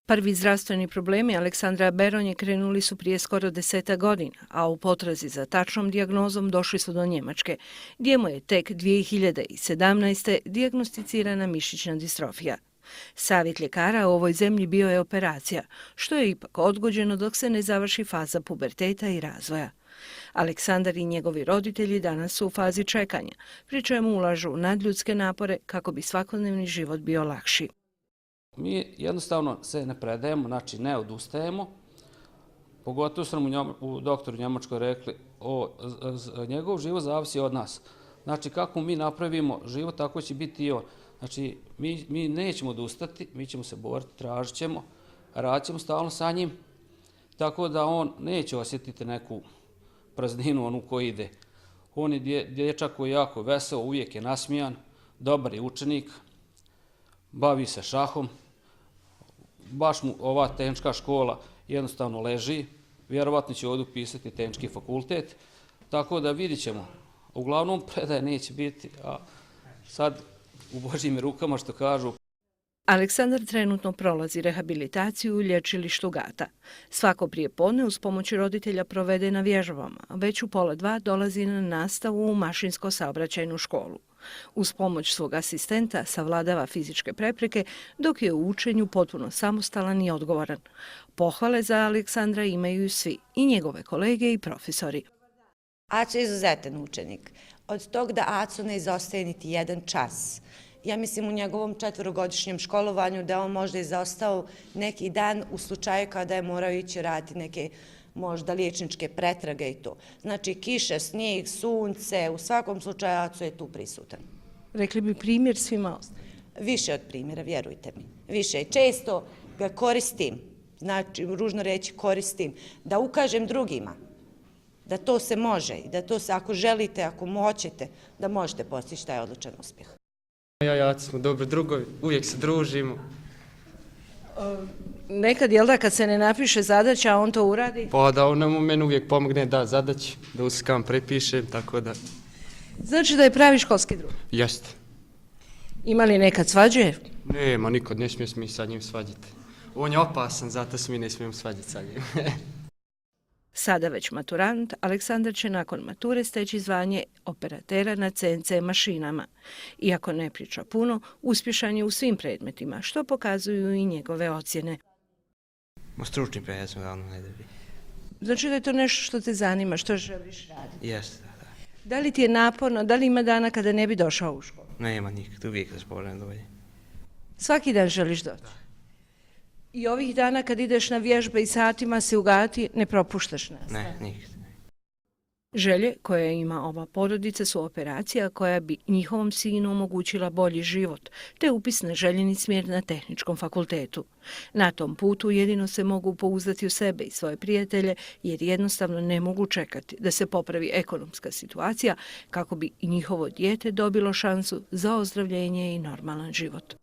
Prvi zdravstveni problemi Aleksandra Beronje krenuli su prije skoro 10 godina, a u potrazi za tačnom dijagnozom došli su do Njemačke, gdje mu je tek 2017. dijagnosticirana mišićna distrofija. Savjet ljekara u ovoj zemlji bio je operacija, što je ipak odgođeno dok se ne završi faza puberteta i razvoja. Aleksandar i njegovi roditelji danas su u fazi čekanja, pri čemu ulažu nadljudske napore kako bi svakodnevni život bio lakši. Mi jednostavno se ne predajemo, znači ne odustajemo. Pogotovo su nam u doktoru Njemačkoj rekli, njegov život zavisi od nas. Znači kako mi napravimo život, tako će biti i on. Znači mi nećemo odustati, mi ćemo se boriti, tražit ćemo, radit ćemo stalno sa njim, tako da on neće osjetiti neku prazninu onu koji ide. On je dječak koji je jako veseo, uvijek je nasmijan, dobar je učenik, bavi se šahom. Baš mu ova tehnička škola jednostavno leži, vjerovatno će ovdje upisati tehnički fakultet, tako da vidit ćemo. Uglavnom predaje neće biti, a sad u Božjim rukama što kažu. Aleksandar trenutno prolazi rehabilitaciju u lječilištu Gata. Svako prijepodne uz pomoć roditelja provede na vježbama, a već u 1:30 dolazi na nastavu u mašinsko-saobraćajnu školu. Uz pomoć svog asistenta savladava fizičke prepreke, dok je u učenju potpuno samostalan i odgovoran. Pohvale za Aleksandra imaju svi, i njegove kolege i profesori. Aco je izuzetan učenik. Od tog da Aco ne izostaje niti jedan čas. Ja mislim u njegovom 4-godišnjem školovanju da on možda izostao neki dan u slučaju kada je morao ići raditi neke možda liječničke pretrage i to. Znači kiša, snijeg, sunce, u svakom slučaju Aco je tu prisutan. Rekli bi primjer svima ostalim? Više od primjera, vjerujte mi. Više. Često ga koristim, znači ružno reći koristim, da ukažem drugima da to se može i da to se ako želite, ako hoćete, da možete postići taj odličan uspjeh. Ja i Aco smo dobri drugovi, uvijek se družimo. Nekad, jel da, kad se ne napiše zadaća, on to uradi? Pa da on nam meni uvijek pomogne da zadaći, da uskam, prepišem, tako da... Znači da je pravi školski drug? Jeste. Ima li nekad svađe? Nema, nikad ne smije mi sa njim svađati. On je opasan, zato se mi ne smijemo svađati sa njim. Sada već maturant, Aleksandar će nakon mature steći zvanje operatera na CNC mašinama. Iako ne priča puno, uspješan je u svim predmetima, što pokazuju i njegove ocjene. Stručni predmet smo glavno najbolji. Znači da je to nešto što te zanima, što želiš raditi? Jeste, da. Da li ti je naporno, da li ima dana kada ne bi došao u školu? Nema nikad, uvijek rasporedno dovolje. Svaki dan želiš doći? I ovih dana kad ideš na vježbe i satima se ugati, ne propuštaš nas? Ne, nikad. Želje koje ima ova porodica su operacija koja bi njihovom sinu omogućila bolji život, te upis na željeni smjer na tehničkom fakultetu. Na tom putu jedino se mogu pouzdati u sebe i svoje prijatelje, jer jednostavno ne mogu čekati da se popravi ekonomska situacija kako bi i njihovo dijete dobilo šansu za ozdravljenje i normalan život.